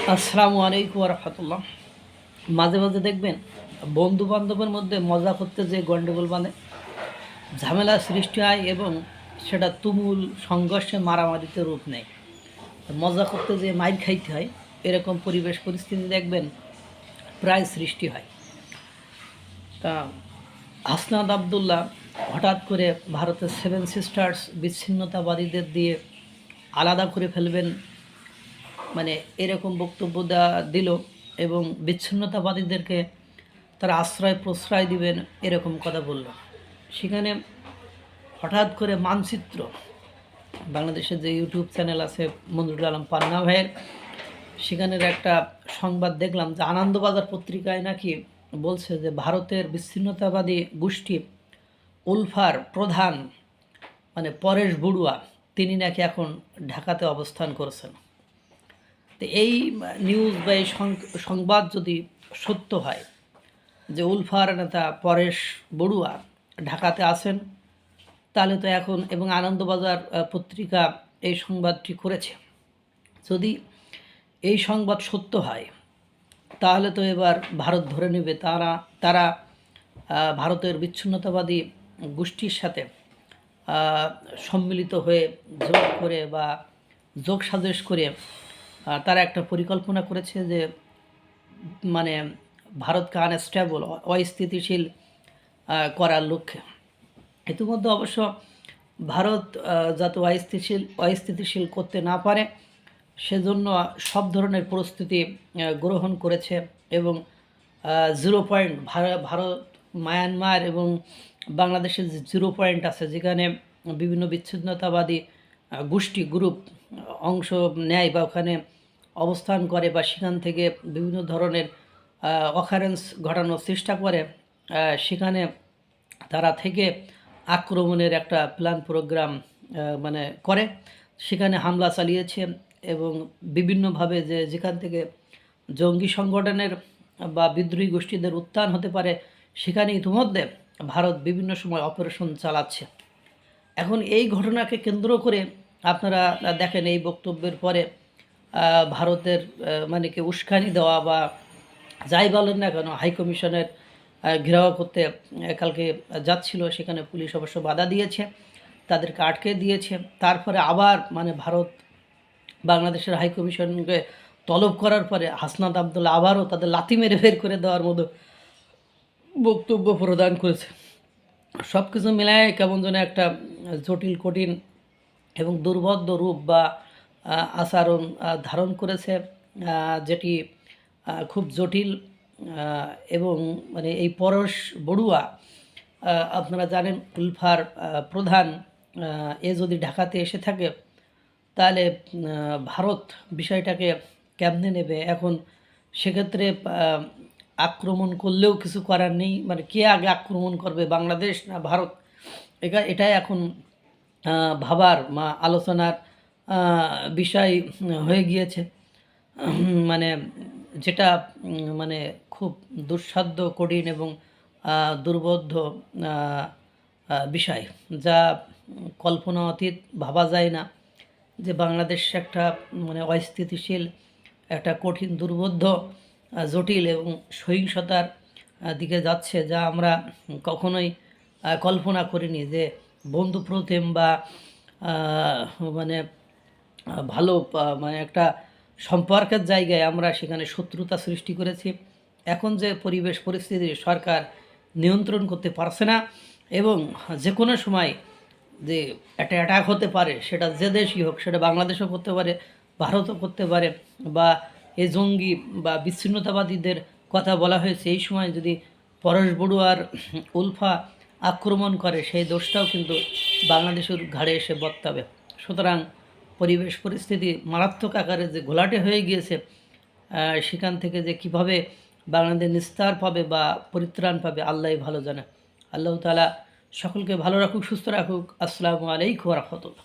আসসালামু আলাইকুম রহমতুল্লাহ। মাঝে মাঝে দেখবেন বন্ধু বান্ধবের মধ্যে মজা করতে যে গণ্ডগোল বাঁধে, ঝামেলা সৃষ্টি হয় এবং সেটা তুমুল সংঘর্ষে মারামারিতে রূপ নেয়। মজা করতে যে মাইর খাইতে হয়, এরকম পরিবেশ পরিস্থিতি দেখবেন প্রায় সৃষ্টি হয়। তা হাসনাত আবদুল্লাহ হঠাৎ করে ভারতের সেভেন সিস্টার্স বিচ্ছিন্নতাবাদীদের দিয়ে আলাদা করে ফেলবেন, মানে এরকম বক্তব্য দিল এবং বিচ্ছিন্নতাবাদীদেরকে তারা আশ্রয় প্রশ্রয় দিবেন এরকম কথা বলল। সেখানে হঠাৎ করে মানচিত্র, বাংলাদেশের যে ইউটিউব চ্যানেল আছে মঞ্জুরুল আলম পান্না ভাইয়ের, সেখানের একটা সংবাদ দেখলাম যে আনন্দবাজার পত্রিকায় নাকি বলছে যে ভারতের বিচ্ছিন্নতাবাদী গোষ্ঠী উলফার প্রধান মানে পরেশ বড়ুয়া, তিনি নাকি এখন ঢাকাতে অবস্থান করছেন। তো এই নিউজ বা এই সংবাদ যদি সত্য হয় যে উলফার নেতা পরেশ বড়ুয়া ঢাকাতে আছেন, তাহলে তো এখন এবং আনন্দবাজার পত্রিকা এই সংবাদটি করেছে, যদি এই সংবাদ সত্য হয় তাহলে তো এবার ভারত ধরে নেবে তারা ভারতের বিচ্ছিন্নতাবাদী গোষ্ঠীর সাথে সম্মিলিত হয়ে যোগ করে বা যোগ সাজেশ করে তারা একটা পরিকল্পনা করেছে যে মানে ভারতকে আনস্টেবল অস্থিতিশীল করার লক্ষ্যে। ইতিমধ্যে অবশ্য ভারত যাতে অস্থিতিশীল করতে না পারে সেজন্য সব ধরনের প্রস্তুতি গ্রহণ করেছে এবং 0 পয়েন্ট ভারত মায়ানমার এবং বাংলাদেশের যে 0 পয়েন্ট আছে, যেখানে বিভিন্ন বিচ্ছিন্নতাবাদী গোষ্ঠী গ্রুপ অংশ নেয় বা ওখানে অবস্থান করে বা সেখান থেকে বিভিন্ন ধরনের অকারেন্স ঘটানোর চেষ্টা করে, সেখানে তারা থেকে আক্রমণের একটা প্ল্যান প্রোগ্রাম মানে করে সেখানে হামলা চালিয়েছে এবং বিভিন্নভাবে যেখান থেকে জঙ্গি সংগঠনের বা বিদ্রোহী গোষ্ঠীদের উত্থান হতে পারে সেখানে ইতিমধ্যে ভারত বিভিন্ন সময় অপারেশন চালাচ্ছে। এখন এই ঘটনাকে কেন্দ্র করে আপনারা দেখেন এই বক্তব্যের পরে ভারতের মানে কি উস্কানি দেওয়া বা যাই বলেন না কেন, হাইকমিশনের ঘেরাও করতে কালকে যাচ্ছিল, সেখানে পুলিশ অবশ্য বাধা দিয়েছে, তাদেরকে আটকে দিয়েছে। তারপরে আবার মানে ভারত বাংলাদেশের হাইকমিশনকে তলব করার পরে হাসনাত আবদুল্লাহ আবারও তাদের লাথি মেরে বের করে দেওয়ার মতো বক্তব্য প্রদান করেছে। সব কিছু মিলায় কেমন যেন একটা জটিল কঠিন এবং দুর্বোধ্য রূপ বা আচরণ ধারণ করেছে, যেটি খুব জটিল। এবং মানে এই পরশ বড়ুয়া আপনারা জানেন উলফার প্রধান, এ যদি ঢাকাতে এসে থাকে তাহলে ভারত বিষয়টাকে কেমনে নেবে এখন? সেক্ষেত্রে আক্রমণ করলেও কিছু করার নেই, মানে কে আগে আক্রমণ করবে, বাংলাদেশ না ভারত? এটাই এখন ভাবার আলোচনার বিষয় হয়ে গিয়েছে। মানে যেটা মানে খুব দুঃসাধ্য কঠিন এবং দুর্বোধ্য বিষয়, যা কল্পনা অতীত, ভাবা যায় না যে বাংলাদেশ একটা মানে অস্থিতিশীল একটা কঠিন দুর্বোধ্য জটিল এবং সহিংসতার দিকে যাচ্ছে, যা আমরা কখনোই কল্পনা করিনি যে বন্ধু প্রতিম বা মানে ভালো মানে একটা সম্পর্কের জায়গায় আমরা সেখানে শত্রুতা সৃষ্টি করেছি। এখন যে পরিবেশ পরিস্থিতি সরকার নিয়ন্ত্রণ করতে পারছে না এবং যে কোনো সময় যে একটা অ্যাটাক হতে পারে, সেটা যে দেশই হোক, সেটা বাংলাদেশও করতে পারে, ভারতও করতে পারে, বা এই জঙ্গি বা বিচ্ছিন্নতাবাদীদের কথা বলা হয়েছে, এই সময় যদি পরশ বড়ুয়ার উলফা আক্রমণ করে সেই দোষটাও কিন্তু বাংলাদেশের ঘাড়ে এসে বর্তাবে। সুতরাং পরিবেশ পরিস্থিতি মারাত্মক আকারে যে ঘোলাটে হয়ে গিয়েছে, সেখান থেকে যে কিভাবে বাংলাদেশ নিস্তার পাবে বা পরিত্রাণ পাবে আল্লাহই ভালো জানে। আল্লাহ তাআলা সকলকে ভালো রাখুক, সুস্থ রাখুক। আসসালামু আলাইকুম ওয়া রাহমাতুল্লাহ।